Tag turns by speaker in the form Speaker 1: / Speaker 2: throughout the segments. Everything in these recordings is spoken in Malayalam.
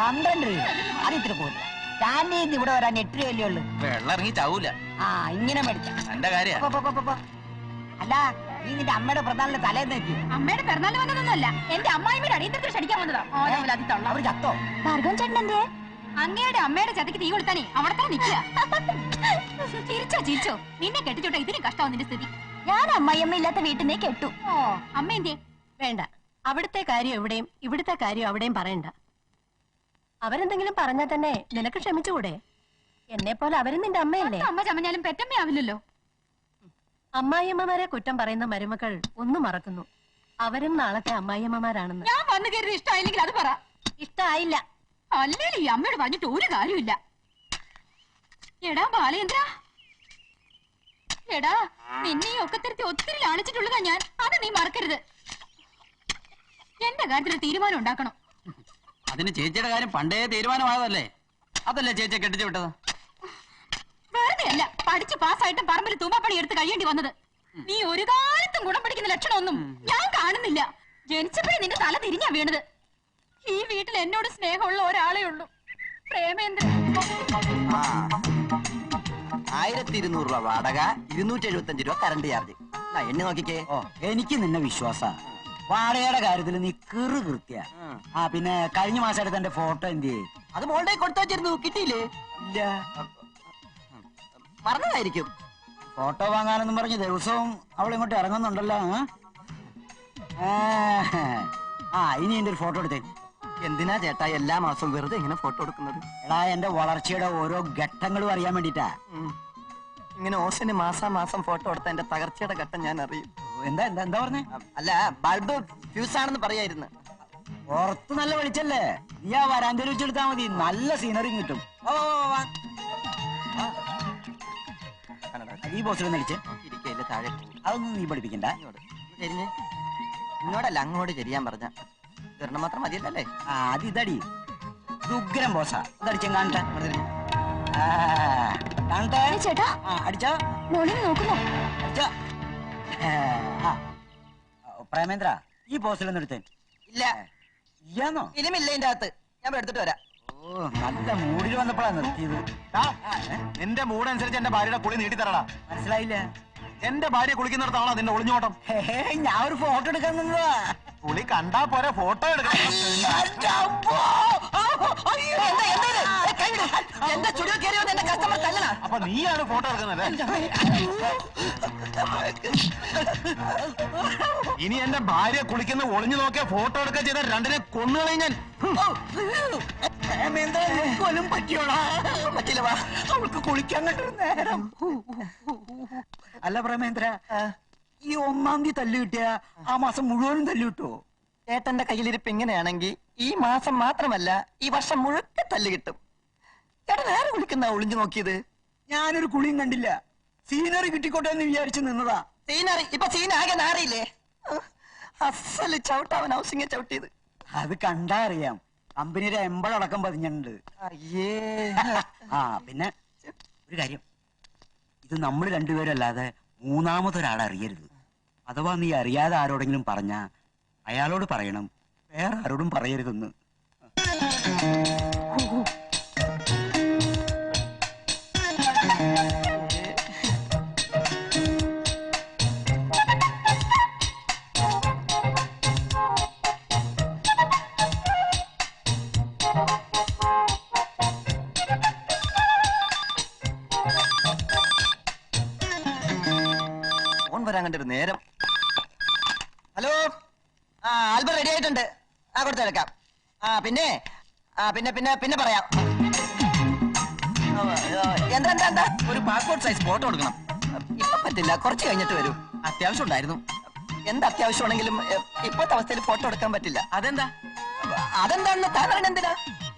Speaker 1: 12 രൂപ. അത് ഇത്ര പോലും. സ്റ്റാൻഡിൽ ഇവിടെ വരാൻ 8 രൂപയല്ലേ ഉള്ളു.
Speaker 2: വെള്ളം ഇറങ്ങി ചാവൂല.
Speaker 1: ആ ഇങ്ങനെ മേടിച്ച
Speaker 2: എന്റെ കാര്യം.
Speaker 1: അല്ല നീ നിന്റെ അമ്മയുടെ പിറന്നാളിന്റെ തലേന്ന് എത്തി.
Speaker 3: അമ്മയുടെ പിറന്നാൾ വന്നതൊന്നുമല്ല, എന്റെ അമ്മായിമ്മയുടെ അടിയന്തരത്തിൽ ക്ഷണിക്കാൻ വന്നതാ.
Speaker 1: അവർ ചത്തോ?
Speaker 3: ഭാർഗവൻ ചേട്ടൻ എന്തേ? അങ്ങയുടെ അമ്മയുടെ ചതയ്ക്ക് തീ കൊടുത്താനേ അവിടെ തന്നെ നിൽക്കുക. ചിരിച്ചോ നിന്നെ കെട്ടിച്ചോട്ടെ ഇതിനും കഷ്ടമാവും നിന്റെ സ്ഥിതി. ഞാൻ അമ്മായിയമ്മ ഇല്ലാത്ത വീട്ടിൽ നിന്ന് കെട്ടു. ഓ അമ്മ എന്തേ?
Speaker 4: വേണ്ട, അവിടുത്തെ കാര്യം എവിടെയും ഇവിടുത്തെ കാര്യം അവിടെയും പറയണ്ട. അവരെന്തെങ്കിലും പറഞ്ഞാൽ തന്നെ നിനക്ക് ക്ഷമിച്ചുകൂടെ? എന്നെ പോലെ അവരും നിന്റെ അമ്മയല്ലേ?
Speaker 3: അമ്മ ചമഞ്ഞാലും പെറ്റമ്മയാവില്ലല്ലോ.
Speaker 4: അമ്മായിയമ്മമാരെ കുറ്റം പറയുന്ന മരുമക്കൾ ഒന്നും മറക്കുന്നു. അവരും നാളത്തെ അമ്മായിയമ്മമാരാണെന്ന്.
Speaker 3: ഞാൻ വന്നു കയറി ഇഷ്ടമായില്ലെങ്കിൽ അത് പറ.
Speaker 4: ഇഷ്ടമായില്ല.
Speaker 3: അല്ലേ ഈ അമ്മയോട് പറഞ്ഞിട്ട് ഒരു കാര്യമില്ല. എടാ ബാലേന്ദ്ര, എടാ നിന്നെ ഒക്കെ തിരുത്തി ഒത്തിരി ലാളിച്ചിട്ടുള്ളതാ ഞാൻ. അത് നീ മറക്കരുത്. എന്റെ കാര്യത്തിൽ തീരുമാനം ഉണ്ടാക്കണം.
Speaker 2: അതിന് ചേച്ചിയുടെ കാര്യം പണ്ടേ തീരുമാനമായതല്ലേ? അതല്ലേ ചേച്ചിയെ കെട്ടിച്ചു വിട്ടത്?
Speaker 3: വെറുതെ അല്ല, പഠിച്ച് പാസ്സായിട്ടും പറമ്പിൽ തൂമ്പാപ്പണി എടുത്ത് കഴിയേണ്ടി വന്നത്. നീ ഒരു കാലത്തും ഗുണം പിടിക്കുന്ന ലക്ഷണമൊന്നും ഞാൻ കാണുന്നില്ല. ജനിച്ചപ്പോഴേ നിന്റെ തല തിരിഞ്ഞാ വീണത്. ഈ വീട്ടിൽ എന്നോട് സ്നേഹമുള്ള ഒരാളേ ഉള്ളൂ, പ്രേമേന്ദ്രൻ.
Speaker 5: 1200 രൂപ വാടക, 275 രൂപ കറണ്ട് ചാർജ്. എണ്ണി നോക്കിക്കേ.
Speaker 1: എനിക്ക് നിന്നെ വിശ്വാസ. വാടകയുടെ കാര്യത്തിൽ നീ കൃത്യ. ആ പിന്നെ കഴിഞ്ഞ മാസം എടുത്ത എന്റെ ഫോട്ടോ എന്ത് ചെയ്യും?
Speaker 5: അത് മോളുടെ കൊടുത്തു വെച്ചിരുന്നു, കിട്ടിയില്ലേ?
Speaker 1: ഇല്ല,
Speaker 5: മറന്നതായിരിക്കും.
Speaker 1: ഫോട്ടോ വാങ്ങാനെന്നും പറഞ്ഞ് ദിവസവും അവൾ ഇങ്ങോട്ട് ഇറങ്ങുന്നുണ്ടല്ലോ. ഇനി എന്റെ ഒരു ഫോട്ടോ എടുത്തേ.
Speaker 5: എന്തിനാ ചേട്ടാ എല്ലാ മാസവും വെറുതെ ഇങ്ങനെ ഫോട്ടോ എടുക്കുന്നത്?
Speaker 1: എടാ എന്റെ വളർച്ചയുടെ ഓരോ ഘട്ടങ്ങളും അറിയാൻ വേണ്ടിട്ടാ.
Speaker 5: ഇങ്ങനെ ഓസിന് മാസം ഫോട്ടോ എടുത്ത എന്റെ തകർച്ചയുടെ ഘട്ടം ഞാൻ അറിയും.
Speaker 1: എന്താ പറഞ്ഞേ?
Speaker 5: അല്ല, ബൾബ് ഫ്യൂസ് ആണെന്ന് പറയായിരുന്നു.
Speaker 1: പുറത്ത് നല്ല വെളിച്ചല്ലേ, നീ ആ വരാന്തയിൽ വെച്ചെടുത്താ മതി, നല്ല സീനറി കിട്ടും. ഈ ബോസിൽ നടിച്ച്
Speaker 5: ഇരിക്കയില്ല, താഴെ
Speaker 1: അതൊന്നും നീ പഠിപ്പിക്കണ്ട.
Speaker 5: ചെരിഞ്ഞ് ഇങ്ങോട്ടല്ല അങ്ങോട്ട് ചെരിയാൻ പറഞ്ഞ ഇതൊരെണ്ണം മാത്രം മതിയല്ലേ?
Speaker 1: അത് ഇതടി, ഉഗ്രം ബോസാ. അതടിച്ചും കാണട്ടെ.
Speaker 3: ചേട്ടാ
Speaker 1: അടിച്ചോ,
Speaker 3: നോക്കുന്നു.
Speaker 1: അടിച്ചോ. പ്രേമേന്ദ്ര, ഈ പോസ്റ്റിലൊന്നും എടുത്തേ?
Speaker 5: ഇല്ല.
Speaker 1: ഇല്ലാന്നോ?
Speaker 5: ഫിലിമില്ല ഇതിന്റെ അകത്ത്, ഞാൻ എടുത്തിട്ട് വരാം.
Speaker 1: നല്ല മൂഡിൽ വന്നപ്പോഴാ നിർത്തിയത്.
Speaker 2: നിന്റെ മൂഡ് അനുസരിച്ച് എന്റെ ഭാര്യയുടെ കുളി നീട്ടി തരടാ.
Speaker 1: മനസ്സിലായില്ല?
Speaker 2: എന്റെ ഭാര്യ കുളിക്കുന്നിടത്താണോ നിന്റെ ഒളിഞ്ഞോട്ടം?
Speaker 1: ഞാൻ ഒരു ഫോട്ടോ എടുക്കാൻ നിന്നതാ.
Speaker 2: കുളി കണ്ടാ പോരെ, ഫോട്ടോ എടുക്കണം. അപ്പൊ നീയാണ് ഫോട്ടോ എടുക്കുന്നത്? ഇനി എന്റെ ഭാര്യ കുളിക്കുന്ന ഒളിഞ്ഞു നോക്കിയ ഫോട്ടോ എടുക്കാൻ ചെയ്ത രണ്ടിനെ കൊന്നുകളയും ഞാൻ.
Speaker 1: കൊല്ലും പറ്റിയോളാ? പറ്റില്ല, അവൾക്ക് കുളിക്കാൻ കണ്ടൊരു നേരം. അല്ല പ്രേമേന്ദ്ര, ഈ 1-ാം തീയതി തല്ലു കിട്ടിയ ആ മാസം മുഴുവനും തല്ലു കിട്ടുമോ?
Speaker 5: ചേട്ടന്റെ കയ്യിലിരിപ്പ് ഇങ്ങനെയാണെങ്കിൽ ഈ മാസം മാത്രമല്ല ഈ വർഷം മുഴുക്കെ തല്ല് കിട്ടും. ചേട്ടൻ നേരെ കുളിക്കുന്ന ഒളിഞ്ഞു നോക്കിയത്?
Speaker 1: ഞാനൊരു കുളിയും കണ്ടില്ല, സീനറി കിട്ടിക്കോട്ടെ എന്ന് വിചാരിച്ചു നിന്നതാ.
Speaker 5: സീനറി ഇപ്പൊ സീനാകെ നാറിയില്ലേ? അസല് ചവിട്ടാവൻ ഹൗസിംഗ് ചവിട്ടിയത്.
Speaker 1: അത് കണ്ടാ അറിയാം, കമ്പനിയുടെ എമ്പളടക്കം പതിഞ്ഞിട്ടുണ്ട്.
Speaker 5: അയ്യേ.
Speaker 1: പിന്നെ ഒരു കാര്യം, ഇത് നമ്മൾ രണ്ടുപേരല്ലാതെ മൂന്നാമതൊരാളറിയരുത്. അഥവാ നീ അറിയാതെ ആരോടെങ്കിലും പറഞ്ഞാ അയാളോട് പറയണം, വേറെ ആരോടും പറയരുതെന്ന്.
Speaker 5: ഫോൺ വരാൻ കണ്ടൊരു നേരം. ഹലോ, ആൽബം റെഡി ആയിട്ടുണ്ട്. കൊടുത്തേക്കാം. പിന്നെ പിന്നെ പിന്നെ പിന്നെ പറയാം. എന്താ
Speaker 2: ഒരു പാസ്പോർട്ട് സൈസ് ഫോട്ടോ എടുക്കണം.
Speaker 5: ഇപ്പൊ പറ്റില്ല, കുറച്ച് കഴിഞ്ഞിട്ട് വരൂ.
Speaker 2: അത്യാവശ്യം ഉണ്ടായിരുന്നു.
Speaker 5: എന്ത് അത്യാവശ്യമാണെങ്കിലും ഇപ്പോഴത്തെ അവസ്ഥയിൽ ഫോട്ടോ എടുക്കാൻ പറ്റില്ല.
Speaker 2: അതെന്താ?
Speaker 5: അതെന്താണെന്ന് താങ്കൾ എന്തിനാ?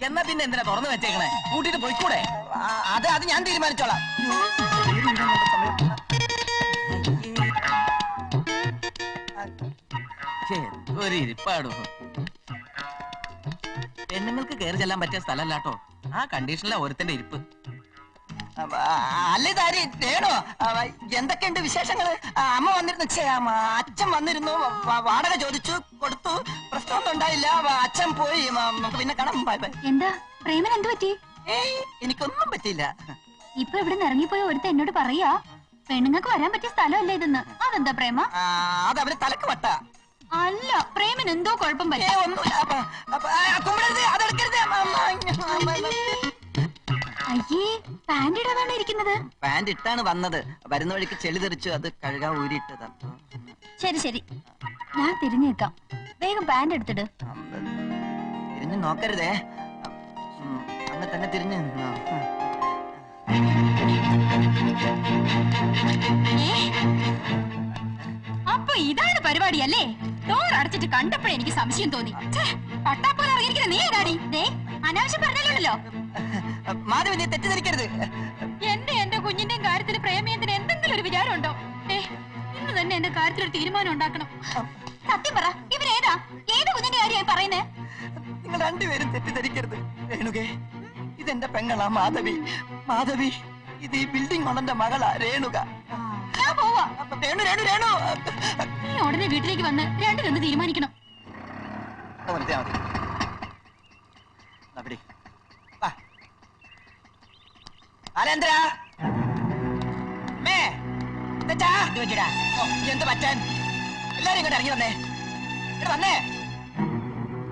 Speaker 2: എന്നാ പിന്നെ എന്തിനാ തുറന്നു വെച്ചേക്കണേ? കൂട്ടിട്ട് പോയിക്കൂടെ?
Speaker 5: അത് ഞാൻ തീരുമാനിച്ചോളാം.
Speaker 2: ഒരു ഇരിപ്പാടോ. പെണ്ണുങ്ങൾക്ക് കയറി ചെല്ലാൻ പറ്റിയ സ്ഥലമല്ലാട്ടോ ആ കണ്ടീഷനിലാ ഒരുത്തന്റെ ഇരിപ്പ്.
Speaker 5: അല്ല ഇതാരി രേണു, എന്തൊക്കെയുണ്ട് വിശേഷങ്ങള്? അമ്മ വന്നിരുന്നു, അച്ഛൻ വന്നിരുന്നു, വാടക ചോദിച്ചു, കൊടുത്തു, പ്രശ്നമൊന്നും ഉണ്ടായില്ല. അച്ഛൻ പോയി, നമുക്ക് പിന്നെ കാണാം. Bye bye.
Speaker 3: എന്താ പ്രേമൻ എന്ത് പറ്റി?
Speaker 5: ഏയ് എനിക്കൊന്നും പറ്റിയില്ല.
Speaker 3: ഇപ്പൊ ഇവിടെ ഇറങ്ങിപ്പോയി ഒരുത്ത എന്നോട് പറയാ പെണ്ണുങ്ങൾക്ക് വരാൻ പറ്റിയ സ്ഥലമല്ല ഇതെന്ന്. അതെന്താ പ്രേമ?
Speaker 5: അത് അവര് തലക്ക് വട്ട.
Speaker 3: അല്ല, പ്രേമൻ എന്തോ കുഴപ്പം പറ്റി. അയ്യേ, പാന്റ് ഇടാതാണ് ഇരിക്കുന്നത്.
Speaker 5: പാന്റ് ഇട്ടാണ് വന്നത്. വരുന്ന വഴിക്ക് ചെളി തെറിച്ചു, അത് കഴുകാൻ ഊരിയിട്ടതാ.
Speaker 3: ശരി ശരി, ഞാൻ തിരിഞ്ഞു നിൽക്കാം. വേഗം പാന്റ് എടുത്തിട്.
Speaker 5: തിരിഞ്ഞു നോക്കരുതേ, അങ്ങനെ തന്നെ തിരിഞ്ഞു.
Speaker 3: അപ്പൊ ഇതാണ് പരിപാടി അല്ലേ? ഡോർ അടച്ചിട്ട് കണ്ടപ്പോഴേ എനിക്ക് സംശയം തോന്നി. പട്ടാപ്പോലെ ഇറങ്ങിയിരിക്കുന്ന നീ ഏതാടി? അനാവശ്യം പറഞ്ഞല്ലോ.
Speaker 5: മാധവി, നീ തെറ്റിദ്ധരിക്കരുത്.
Speaker 3: എന്റെ കുഞ്ഞിന്റെയും കാര്യത്തിൽ പ്രേമിയത്തിന് എന്തെങ്കിലും ഒരു വിചാരം ഉണ്ടോ? ഇന്ന് തന്നെ എന്റെ കാര്യത്തിൽ ഒരു തീരുമാനം ഉണ്ടാക്കണം. സത്യം പറ, ഇവരേതാ? ഏത് കുഞ്ഞിന്റെ കാര്യമായി പറയുന്നേ?
Speaker 5: നിങ്ങൾ രണ്ടുപേരും തെറ്റിദ്ധരിക്കരുത്. രേണുകേ, ഇതെന്റെ പെങ്ങളാ മാധവി. മാധവി, ഇത് ഈ ബിൽഡിംഗ് ഓണന്റെ മകളാ രേണുക.
Speaker 3: ഞാൻ പോവാ.
Speaker 5: രേണു രേണു രേണു,
Speaker 3: നീ ഉടനെ വീട്ടിലേക്ക് വന്ന് രണ്ടിലൊന്ന് തീരുമാനിക്കണം.
Speaker 5: ആലേന്ദ്ര, എന്ത് പറ്റാൻ? എല്ലാരും ഇങ്ങോട്ട് ഇറങ്ങി വന്നേ, വന്നേ.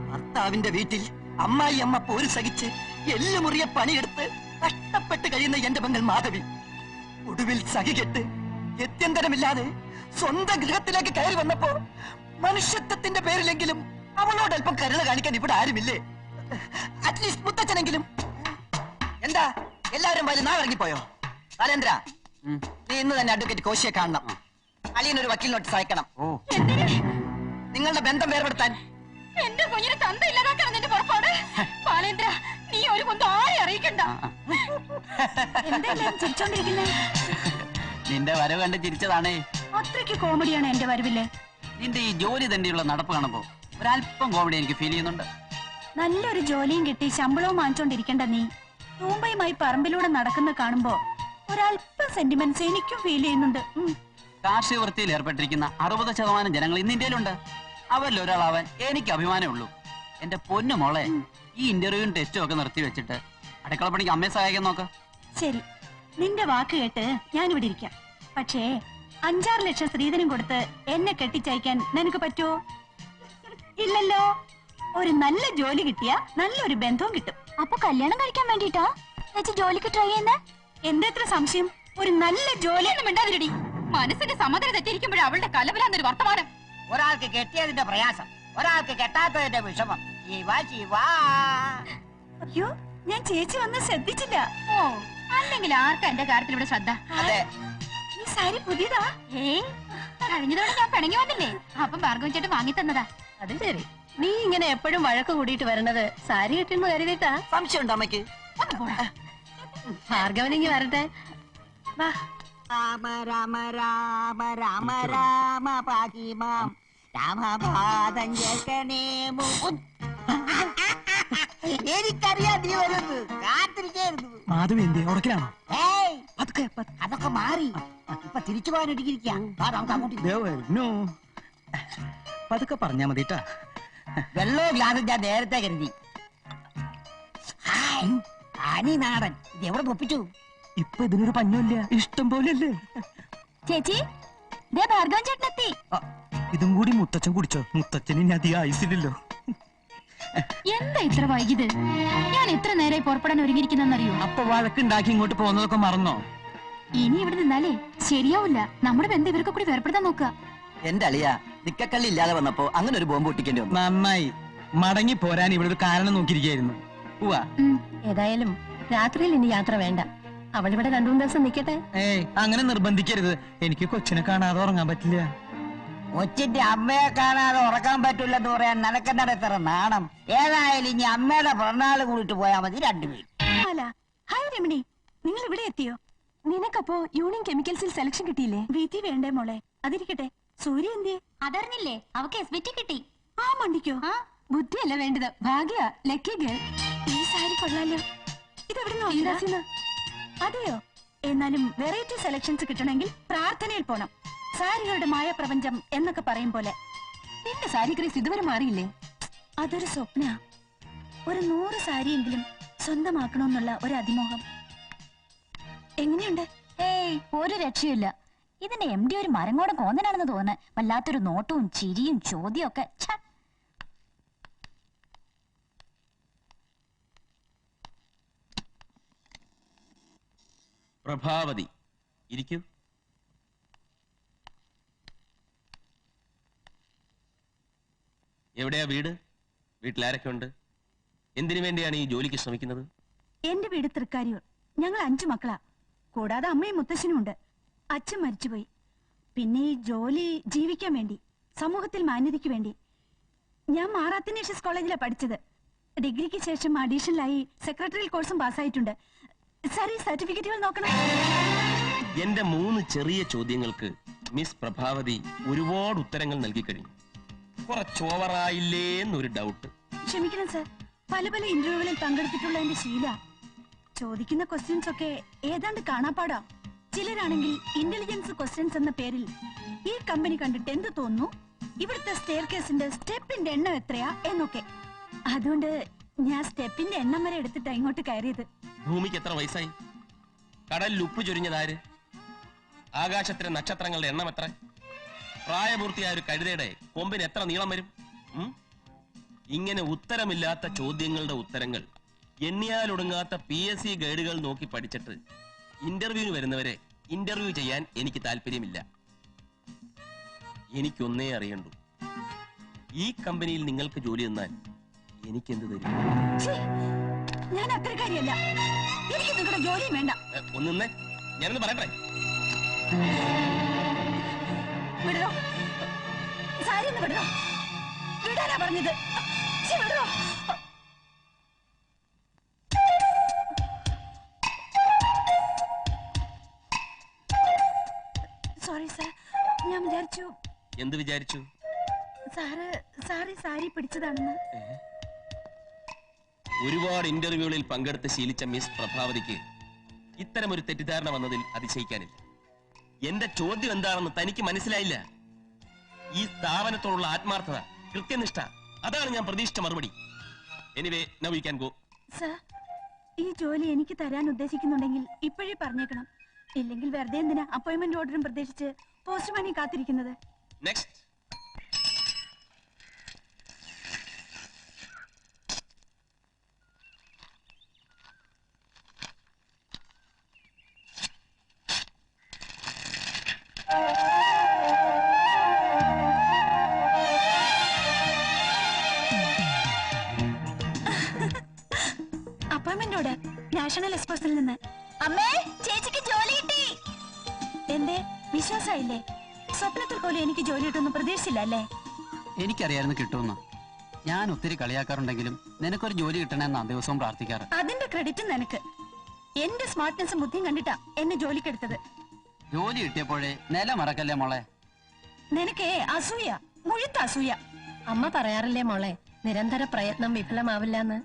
Speaker 5: ഭർത്താവിന്റെ വീട്ടിൽ അമ്മായി അമ്മ പോര് സഹിച്ച് എല്ലുമുറിയ പണിയെടുത്ത് കഷ്ടപ്പെട്ട് കഴിയുന്ന എന്റെ പെങ്ങൾ മാധവി ഒടുവിൽ സഹികെട്ട് ഗത്യന്തരമില്ലാതെ സ്വന്തം ഗൃഹത്തിലേക്ക് കയറി വന്നപ്പോ മനുഷ്യത്വത്തിന്റെ പേരിലെങ്കിലും അവളോട് അല്പം കരുണ കാണിക്കാൻ ഇവിടെ ആരുമില്ലേ? അറ്റ്ലീസ്റ്റ് മുത്തച്ഛനെങ്കിലും. എന്താ എല്ലാവരും വലിയ നാളിറങ്ങിപ്പോയോ? ബാലേന്ദ്ര, നീ ഇന്ന് തന്നെ അഡ്വക്കേറ്റ് കോശിയെ കാണണം. അളിയനൊരു വക്കീൽ നോട്ടീസ് അയക്കണം. നിങ്ങളുടെ ബന്ധം വേർപെടുത്താൻ.
Speaker 3: എന്റെ കുഞ്ഞിനെ തന്ത ഇല്ലാതാക്കാൻ നിന്റെ പുറപ്പാട്. ബാലേന്ദ്ര, നീ ഒരു കൊന്തം ആരെ അറിയിക്കണ്ട. എന്തെല്ലാം ചിരിച്ചോണ്ടിരിക്കുന്നേ?
Speaker 2: നിന്റെ വരവ് കണ്ട് ചിരിച്ചതാണേ.
Speaker 3: അത്രയ്ക്ക് കോമഡിയാണ് എന്റെ വരവില്ലേ?
Speaker 2: നിന്റെ ഈ ജോലി തന്നെയുള്ള നടപ്പ് കാണുമ്പോ ഒരല്പം കോമഡി എനിക്ക് ഫീൽ ചെയ്യുന്നുണ്ട്.
Speaker 3: നല്ലൊരു ജോലിയും കിട്ടി ശമ്പളവും വാങ്ങിച്ചോണ്ടിരിക്കണ്ട നീ തൂമ്പയുമായി പറമ്പിലൂടെ നടക്കുന്ന കാണുമ്പോ ഒരല്പം സെന്റിമെന്റ്സ് എനിക്കും ഫീൽ ചെയ്യുന്നുണ്ട്.
Speaker 2: കാർഷിക വൃത്തിയിൽ ഏർപ്പെട്ടിരിക്കുന്ന 60% ജനങ്ങൾ ഇന്ന് ഇന്ത്യയിലുണ്ട്. അവരിൽ ഒരാളാവാൻ എനിക്ക് അഭിമാനമേ ഉള്ളൂ. എന്റെ പൊന്നു മോളെ, ഈ ഇന്റർവ്യൂവും ടെസ്റ്റും ഒക്കെ നിർത്തി വെച്ചിട്ട് അടുക്കള പണിക്ക് അമ്മയെ സഹായിക്കാൻ നോക്ക്.
Speaker 3: ശരി, നിന്റെ വാക്ക് കേട്ട് ഞാനിവിടെ ഇരിക്കാം. പക്ഷേ 5-6 ലക്ഷം സ്ത്രീധനം കൊടുത്ത് എന്നെ കെട്ടിച്ചയക്കാൻ നിനക്ക് പറ്റുമോ? ഇല്ലല്ലോ. ഒരു നല്ല ജോലി കിട്ടിയ നല്ലൊരു ബന്ധവും കിട്ടും. അപ്പൊ കല്യാണം കഴിക്കാൻ വേണ്ടിട്ടാ ജോലിക്ക് ട്രൈ ചെയ്യുന്നേ? എന്റെ എത്ര സംശയം. ഒരു നല്ല ജോലി ഒന്നും മിണ്ടാതിരടി. മനസ്സിന്റെ സമനില തെറ്റിയിരിക്കുമ്പോഴേ അവളുടെ കലബലാന്നൊരു വർത്തമാനം.
Speaker 6: ഒരാൾക്ക് കെട്ടിയതിന്റെ പ്രയാസം, ഒരാൾക്ക് കെട്ടാത്തതിന്റെ വിഷമം.
Speaker 3: അയ്യോ, ഞാൻ ചേച്ചി വന്ന് ശ്രദ്ധിച്ചില്ല. ഓ, അല്ലെങ്കിൽ ആർക്കാ എന്റെ കാര്യത്തിൽ ഇവിടെ ശ്രദ്ധ? ഈ സാരി പുതിയതാ? കഴിഞ്ഞതോടെ ഞാൻ പിണങ്ങി വന്നില്ലേ, അപ്പം ഭാർഗവൻ ചേട്ടൻ വാങ്ങി തന്നതാ.
Speaker 4: അത് ശരി. നീ ഇങ്ങനെ എപ്പോഴും വഴക്ക് കൂടിയിട്ട് വരണത് സാരി കിട്ടിയെന്ന് കരുതിട്ടാ?
Speaker 5: സംശയം ഉണ്ടോ അമ്മയ്ക്ക്?
Speaker 4: ഭാർഗവനിങ്ങി വരട്ടെ. വാ.
Speaker 6: രാമ രാമ രാമ രാമ രാമ പാതിമാം രാമപാദം ചേർക്കണേ. എനിക്കറിയാം നീ വരുന്നത്, കാത്തിരിക്കായിരുന്നു.
Speaker 1: മാധവി എന്ത് ഉടക്കിലാണോ?
Speaker 6: ഏയ്, അതൊക്കെ മാറി ഇപ്പൊ തിരിച്ചു പോകാൻ ഒരുക്കിയിരിക്കാം.
Speaker 1: പതുക്കെ പറഞ്ഞാ മതിട്ടാ.
Speaker 6: വെള്ളോ ഗ്ലാസ് ഞാൻ നേരത്തെ കരുതി. അനി നാടൻ, ഇത് എവിടെ ഒപ്പിച്ചു?
Speaker 1: ഇപ്പൊ ഇതിനൊരു പഞ്ഞമില്ല, ഇഷ്ടം പോലെയല്ലേ.
Speaker 3: ചേച്ചി, ഭാർഗവൻ ചേട്ടനെത്തി.
Speaker 1: ഇതും കൂടി മുത്തച്ഛൻ കുടിച്ചോ? മുത്തച്ഛന് ഇനി അധികം ആയുസില്ലല്ലോ.
Speaker 3: എന്താ ഇത്ര വൈകിയത്? ഞാൻ എത്ര നേരമായി പുറപ്പെടാൻ ഒരുങ്ങിയിരിക്കുന്നറിയോ?
Speaker 1: അപ്പൊ വഴക്കുണ്ടാക്കി ഇങ്ങോട്ട് പോകുന്നതൊക്കെ മറന്നോ?
Speaker 3: ഇനി ഇവിടെ നിന്നാലേ ശരിയാവില്ല. നമ്മുടെ ബന്ധം ഇവർക്ക് കൂടി വേർപ്പെടുത്താൻ നോക്കുക.
Speaker 5: എന്റെ അളിയ നിക്കക്കള്ളി ഇല്ലാതെ വന്നപ്പോ അങ്ങനെ ഒരു ബോംബ് പൊട്ടിക്കേണ്ടി വന്നു.
Speaker 1: നന്നായി. മടങ്ങി പോരാൻ ഇവിടെ ഒരു കാരണം നോക്കിയിരിക്കായിരുന്നു.
Speaker 4: ഏതായാലും രാത്രിയിൽ ഇനി യാത്ര വേണ്ട. അവളിവിടെ 2-3 ദിവസം നിക്കട്ടെ.
Speaker 1: ഏയ്, അങ്ങനെ നിർബന്ധിക്കരുത്. എനിക്ക് കൊച്ചിനെ കാണാതെ ഉറങ്ങാൻ പറ്റില്ല.
Speaker 6: കൊച്ചിന്റെ അമ്മയെ കാണാതെ ഉറക്കാൻ പറ്റൂലെന്ന് പറയാൻ നിനക്കെന്താണ് ഇത്ര നാണം? ഏതായാലും ഇനി അമ്മയുടെ പിറന്നാള് കൂടിട്ട് പോയാൽ മതി രണ്ടുപേരും.
Speaker 3: ഹായ് രമണി, നിങ്ങൾ ഇവിടെ എത്തിയോ? നിനക്കപ്പോ യൂണിയൻ കെമിക്കൽസിൽ സെലക്ഷൻ കിട്ടിയില്ലേ? വീട്ടിൽ വേണ്ടേ മോളെ? അതിരിക്കട്ടെ, സൂര്യ എന്തേ? അതറിഞ്ഞില്ലേ? അവക്ക് SBT കിട്ടി. ആ മണ്ടിക്കോ? ബുദ്ധിയല്ല വേണ്ടത്, ഭാഗ്യ. Lucky girl. ഈ സാരി കൊള്ളാലോ. ഇതെവിടെ? അതെയോ? എന്നാലും വെറൈറ്റി സെലക്ഷൻസ് കിട്ടണമെങ്കിൽ പ്രാർത്ഥനയിൽ പോണം. സാരികളുടെ മായ പ്രപഞ്ചം എന്നൊക്കെ പറയും പോലെ.
Speaker 4: നിന്റെ സാരി ക്രേസ് ഇതുവരെ മാറിയില്ലേ?
Speaker 3: അതൊരു സ്വപ്ന. ഒരു 100 സാരിയെങ്കിലും സ്വന്തമാക്കണമെന്നുള്ള ഒരു അതിമോഹം. എങ്ങനെയുണ്ട്?
Speaker 7: ഏയ്, ഒരു രക്ഷയില്ല. ഇതിന്റെ MD ഒരു മരങ്ങോടെ കോന്നനാണെന്ന് തോന്നുന്നത്. വല്ലാത്തൊരു നോട്ടവും ചിരിയും ചോദ്യവും ഒക്കെ.
Speaker 8: പ്രഭാവതി, ഇരിക്കൂ. എവിടെയാ വീട്? വീട്ടിലാരൊക്കെ ഉണ്ട്? എന്തിനു വേണ്ടിയാണ് ഈ ജോലിക്ക് ശ്രമിക്കുന്നത്?
Speaker 3: എന്റെ വീട് തൃക്കാരിയൂർ. ഞങ്ങൾ 5 മക്കളാ. കൂടാതെ അമ്മയും മുത്തശ്ശനും ഉണ്ട്. അച്ഛൻ മരിച്ചുപോയി. പിന്നെ ഈ ജോലി ജീവിക്കാൻ വേണ്ടി, സമൂഹത്തിൽ മാന്യതയ്ക്ക് വേണ്ടി. ഞാൻ മാറാത്തിനേഷ്യസ് കോളേജിലാണ് പഠിച്ചത്. ഡിഗ്രിക്ക് ശേഷം അഡീഷണലായി സെക്രട്ടറിയൽ കോഴ്സും പാസ്സായിട്ടുണ്ട്. സാർ, ഈ സർട്ടിഫിക്കറ്റുകൾ നോക്കണം.
Speaker 8: എന്റെ 3 ചെറിയ ചോദ്യങ്ങൾക്ക് മിസ് പ്രഭാവതി ഒരുപാട് ഉത്തരങ്ങൾ നൽകി കഴിഞ്ഞു. കുറച്ച് ഓവറായില്ലേ എന്നൊരു ഡൗട്ട്.
Speaker 3: ക്ഷമിക്കണം സാർ, പല ഇന്റർവ്യൂകളിൽ പങ്കെടുത്തിട്ടുള്ള എന്റെ ശീല. ചോദിക്കുന്ന ക്വസ്റ്റ്യൻസ് ഒക്കെ ഏതാണ്ട് കാണാപ്പാടാ. ചിലരാണെങ്കിൽ ഇന്റലിജൻസ് ക്വസ്റ്റ്യൻസ് എന്ന പേരിൽ ഈ കമ്പനി കണ്ടിട്ട് എന്ത് തോന്നുന്നു, ഇവിടുത്തെ സ്റ്റെയർ കേസിന്റെ സ്റ്റെപ്പിന്റെ എണ്ണം എത്രയാ എന്നൊക്കെ. അതുകൊണ്ട് ഞാൻ സ്റ്റെപ്പിന്റെ എണ്ണം വരെ എടുത്തിട്ടാ ഇങ്ങോട്ട് കയറിയത്.
Speaker 8: ഭൂമിക്ക് എത്ര വയസ്സായി? കടലിൽ ഉപ്പ് ചൊരിഞ്ഞതാര്? ആകാശത്തിലെ നക്ഷത്രങ്ങളുടെ എണ്ണം എത്ര? പ്രായപൂർത്തിയായ ഒരു കഴുതയുടെ കൊമ്പിന് എത്ര നീളം വരും? ഇങ്ങനെ ഉത്തരമില്ലാത്ത ചോദ്യങ്ങളുടെ ഉത്തരങ്ങൾ എണ്ണിയാലൊടുങ്ങാത്ത PSC ഗൈഡുകൾ നോക്കി പഠിച്ചിട്ട് ഇന്റർവ്യൂവിന് വരുന്നവരെ ഇന്റർവ്യൂ ചെയ്യാൻ എനിക്ക് താല്പര്യമില്ല. എനിക്കൊന്നേ അറിയണ്ടു, ഈ കമ്പനിയിൽ നിങ്ങൾക്ക് ജോലി തന്നാൽ എനിക്കെന്ത് തരും?
Speaker 3: ഞാൻ അത്രക്കാരിയല്ല. എനിക്ക് നിങ്ങളുടെ ജോലിയും വേണ്ട.
Speaker 8: ഒന്നേ, ഞാനൊന്ന് പറയട്ടെ.
Speaker 3: വിടോ, സാരി ഒന്ന് വിടോ. വിടാനാ പറഞ്ഞത്. വിടോ. സോറി സാർ, ഞാൻ വിചാരിച്ചു.
Speaker 8: എന്ത് വിചാരിച്ചു?
Speaker 3: സാരി പിടിച്ചതാണെന്ന്.
Speaker 8: ഒരുപാട് ഇന്റർവ്യൂകളിൽ പങ്കെടുത്ത് ശീലിച്ച മിസ് പ്രഭാവതിക്ക് ഇത്തരമൊരു തെറ്റിദ്ധാരണ വന്നതിൽ അതിശയിക്കാനില്ല. എന്റെ ചോദ്യം എന്താണെന്ന് തനിക്ക് മനസ്സിലായില്ല. ഈ സ്ഥാപനത്തോടുള്ള ആത്മാർത്ഥത, കൃത്യനിഷ്ഠ, അതാണ് ഞാൻ പ്രതീക്ഷിച്ച മറുപടി. Anyway, now you can go.
Speaker 3: Sir, ഈ ജോലി എനിക്ക് തരാൻ ഉദ്ദേശിക്കുന്നുണ്ടെങ്കിൽ ഇപ്പോഴേ പറഞ്ഞേക്കണം. ഇല്ലെങ്കിൽ വെറുതെ എന്തിനാ അപ്പോയിന്റ്മെന്റ് ഓർഡറും പ്രതീക്ഷിച്ച് പോസ്റ്റ്മാനി കാത്തിരിക്കുന്നത്?
Speaker 8: നെക്സ്റ്റ്.
Speaker 3: അപ്പോയിന്റ്മെന്റ് ഓർഡർ നാഷണൽ എക്സ്പ്രസിൽ നിന്ന്.
Speaker 7: അമ്മേ, ചേച്ചിക്ക് ജോലി കിട്ടി.
Speaker 3: എന്റെ വിശ്വാസമായില്ലേ? സ്വപ്നത്തിൽ പോലും എനിക്ക് ജോലി കിട്ടുമെന്ന് പ്രതീക്ഷിച്ചില്ല അല്ലേ?
Speaker 2: എനിക്കറിയായിരുന്നു കിട്ടുമെന്ന്. ഞാൻ ഒത്തിരി കളിയാക്കാറുണ്ടെങ്കിലും നിനക്കൊരു ജോലി കിട്ടണമെന്നാ ദിവസവും പ്രാർത്ഥിക്കാറ്.
Speaker 3: അതിന്റെ ക്രെഡിറ്റ് നിനക്ക്. എന്റെ സ്മാർട്ട്നെസ്സും ബുദ്ധിയും കണ്ടിട്ടാ എന്നെ ജോലിക്കെടുത്തത്.
Speaker 2: ജോലി കിട്ടിയപ്പോഴേ നില മറക്കല്ലേ മോളെ.
Speaker 3: നിനക്ക് അസൂയ, മുഴുത്ത അസൂയ.
Speaker 4: അമ്മ പറയാറില്ലേ മോളെ, നിരന്തര പ്രയത്നം വിഫലമാവില്ലെന്ന്.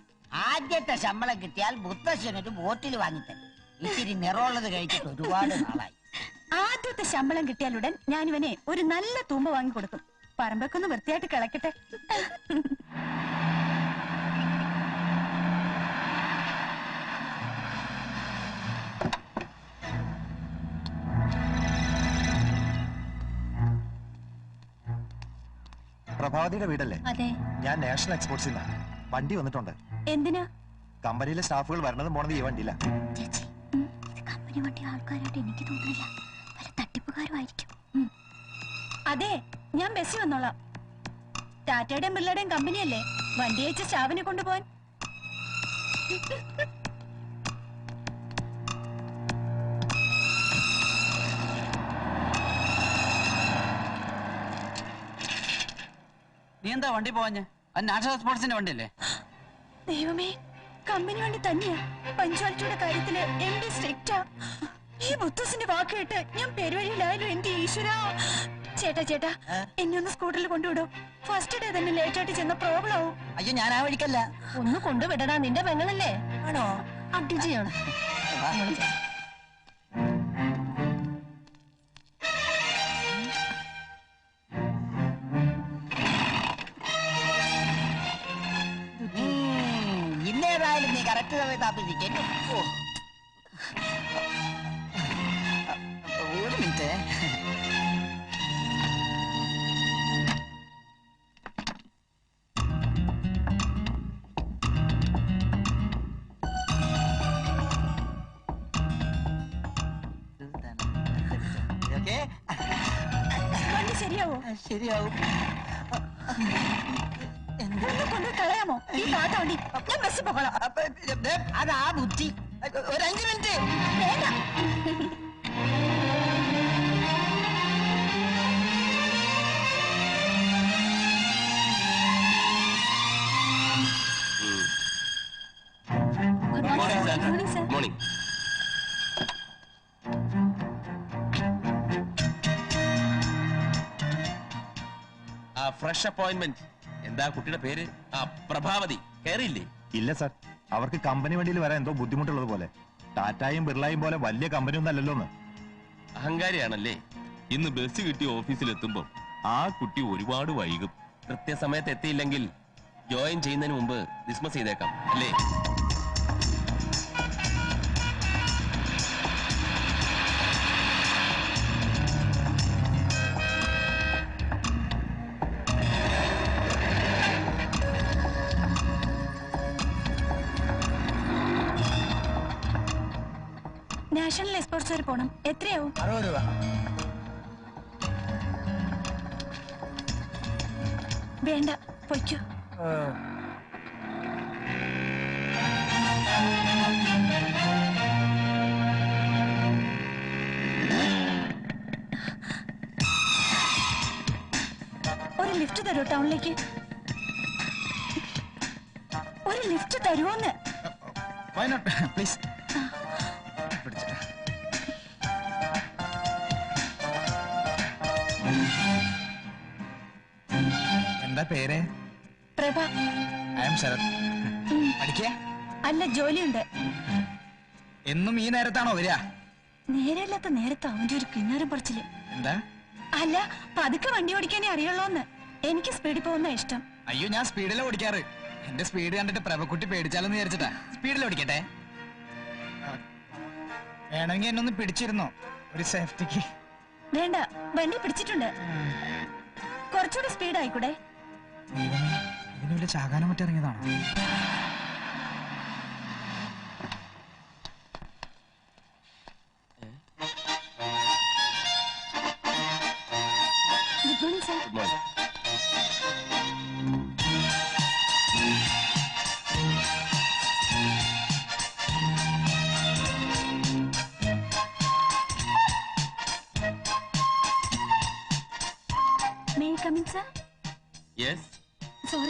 Speaker 6: ആദ്യത്തെ ശമ്പളം കിട്ടിയാൽ മുത്തശ്ശനൊരു ബോട്ടിൽ വാങ്ങിത്തരും. ഇച്ചിരി നിറമുള്ളത് കഴിച്ചിട്ട് ഒരുപാട് നാളായി.
Speaker 3: ആദ്യത്തെ ശമ്പളം കിട്ടിയാലുടൻ ഞാൻ ഇവനെ ഒരു നല്ല തൂമ്പ വാങ്ങിക്കൊടുക്കും. പറമ്പൊക്കെ ഒന്ന് വൃത്തിയായിട്ട് കിളക്കട്ടെ.
Speaker 9: പ്രഭാവതിയുടെ വീടല്ലേ?
Speaker 4: അതെ.
Speaker 9: ഞാൻ നാഷണൽ എക്സ്പോർട്സിൽ നിന്നാണ്. വണ്ടി വന്നിട്ടുണ്ട്.
Speaker 3: എന്തിനാ?
Speaker 9: കമ്പനിയിലെ സ്റ്റാഫുകൾ വരണതും പോണത് ഈ വണ്ടിയില്ല.
Speaker 7: ചേച്ചി, ഇത് കമ്പനി വണ്ടി ആൾക്കാരായിട്ട് എനിക്ക് തോന്നുന്നില്ല. പല തട്ടിപ്പുകാരുമായിരിക്കും.
Speaker 3: അതെ, ഞാൻ ബസ്സിൽ വന്നോളാം. ടാറ്റയുടെയും ബിർളയുടെയും കമ്പനിയല്ലേ, വണ്ടി അയച്ച് സ്റ്റാഫിനെ കൊണ്ടുപോവാൻ.
Speaker 2: നീ എന്താ വണ്ടി പോവാഞ്ഞ്? അത് നാഷണൽ സ്പോർട്സിന്റെ വണ്ടിയല്ലേ?
Speaker 3: ദൈവമേ, കമ്പനി വണ്ടി തന്നെയാ. പഞ്ച്വാലിറ്റിയുടെ കാര്യത്തില് MD സ്ട്രിക്റ്റാ. ഈ ബുദ്ധസിന്റെ വാക്ക് കേട്ട് ഞാൻ പെരുവഴിയിലായാലും എന്റെ ഈശ്വരാ. ചേട്ടാ, എന്നെ ഒന്ന് സ്കൂട്ടറിൽ കൊണ്ടുവിടോ. ഫസ്റ്റ് ഡേ തന്നെ ലേറ്റ് ആയിട്ട് ചെന്ന പ്രോബ്ലം ആവും.
Speaker 5: അയ്യോ, ഞാൻ ആ വഴിക്കല്ല.
Speaker 4: ഒന്ന് കൊണ്ടുവിടടാ, നിന്റെ പെങ്ങളല്ലേ.
Speaker 5: ആണോ?
Speaker 4: അഡ്ജസ്റ്റ് ചെയ്യണം.
Speaker 6: കറക്റ്റ് സമയത്ത് ആപ്പിച്ചിട്ടു.
Speaker 1: ഒരു മിനിറ്റ്. ഓക്കേ,
Speaker 3: വണ്ടി ശരിയാവോ?
Speaker 1: ശരിയാവും.
Speaker 3: ഒന്ന് കൊണ്ട് കളയാമോ ഈ കാട്ട വണ്ടി? ഞാൻ ബസ് പോകണം.
Speaker 6: അതാ ബുദ്ധി.
Speaker 1: ഒരു 5 മിനിറ്റ്.
Speaker 3: വേണ്ട.
Speaker 8: Good morning sir.
Speaker 3: Good morning, sir.
Speaker 8: Morning. ആ ഫ്രഷ് അപ്പോയിന്റ്മെന്റ്. എന്താ കുട്ടിയുടെ പേര്? ആ പ്രഭാവതി. കയറിയില്ലേ?
Speaker 9: ഇല്ല സാർ, അവർക്ക് കമ്പനി വണ്ടിയിൽ വരാൻ എന്തോ ബുദ്ധിമുട്ടുള്ളത് പോലെ. ടാറ്റായും ബിർളയും പോലെ വലിയ കമ്പനി ഒന്നും അല്ലല്ലോ.
Speaker 8: അഹങ്കാരിയാണല്ലേ?
Speaker 10: ഇന്ന് ബസ് കിട്ടി ഓഫീസിലെത്തുമ്പോ ആ കുട്ടി ഒരുപാട് വൈകും.
Speaker 8: കൃത്യസമയത്ത് എത്തിയില്ലെങ്കിൽ ജോയിൻ ചെയ്യുന്നതിന് മുമ്പ് ഡിസ്മസ് ചെയ്തേക്കാം അല്ലേ?
Speaker 3: നാഷണൽ എക്സ്പോർട്സ് വരെ പോണം. എത്രയാവും?
Speaker 1: 60 രൂപ.
Speaker 3: വേണ്ട, പൊയ്ക്കോ. ഒരു ലിഫ്റ്റ് തരൂ ടൗണിലേക്ക്. ഒരു ലിഫ്റ്റ് തരുമോന്ന്?
Speaker 1: Why not? Please. എന്താ പേര്?
Speaker 3: പ്രഭ.
Speaker 1: I am Sarath. പഠിക്കേ?
Speaker 3: അല്ല, ജോലിയുണ്ട്.
Speaker 1: എന്നും ഈ നേരത്താണോ വരിക?
Speaker 3: നേരെയില്ലാത്ത നേരത്ത് അവന്റെ ഒരു കിണ്ണറും പറിച്ചില്.
Speaker 1: എന്താ?
Speaker 3: അല്ല, പതുക്കെ വണ്ടി ഓടിക്കാനേ അറിയുള്ളൂന്ന്. എനിക്ക് സ്പീഡിൽ പോകുന്ന ഇഷ്ടം.
Speaker 1: അയ്യോ, ഞാൻ സ്പീഡിലാണ് ഓടിക്കാറ്. എന്റെ സ്പീഡ് കണ്ടിട്ട് പ്രഭക്കുട്ടി പേടിച്ചാലെന്ന് വിചാരിച്ചിട്ടാ. സ്പീഡിൽ ഓടിക്കട്ടെ? വേണമെങ്കിൽ എന്നെ ഒന്ന് പിടിച്ചിരുന്നോ ഒരു സേഫ്റ്റിക്ക്?
Speaker 3: വേണ്ട, വണ്ടി പിടിച്ചിട്ടുണ്ട്. കുറച്ചുകൂടി സ്പീഡ് ആയിക്കൂടെ?
Speaker 1: ഇതിന് വല്ല ചാകാനും മറ്റിറങ്ങിയതാണോ?
Speaker 3: Good morning sir.
Speaker 8: Good morning.
Speaker 3: May I come in, sir?
Speaker 8: Yes.
Speaker 3: Sorry,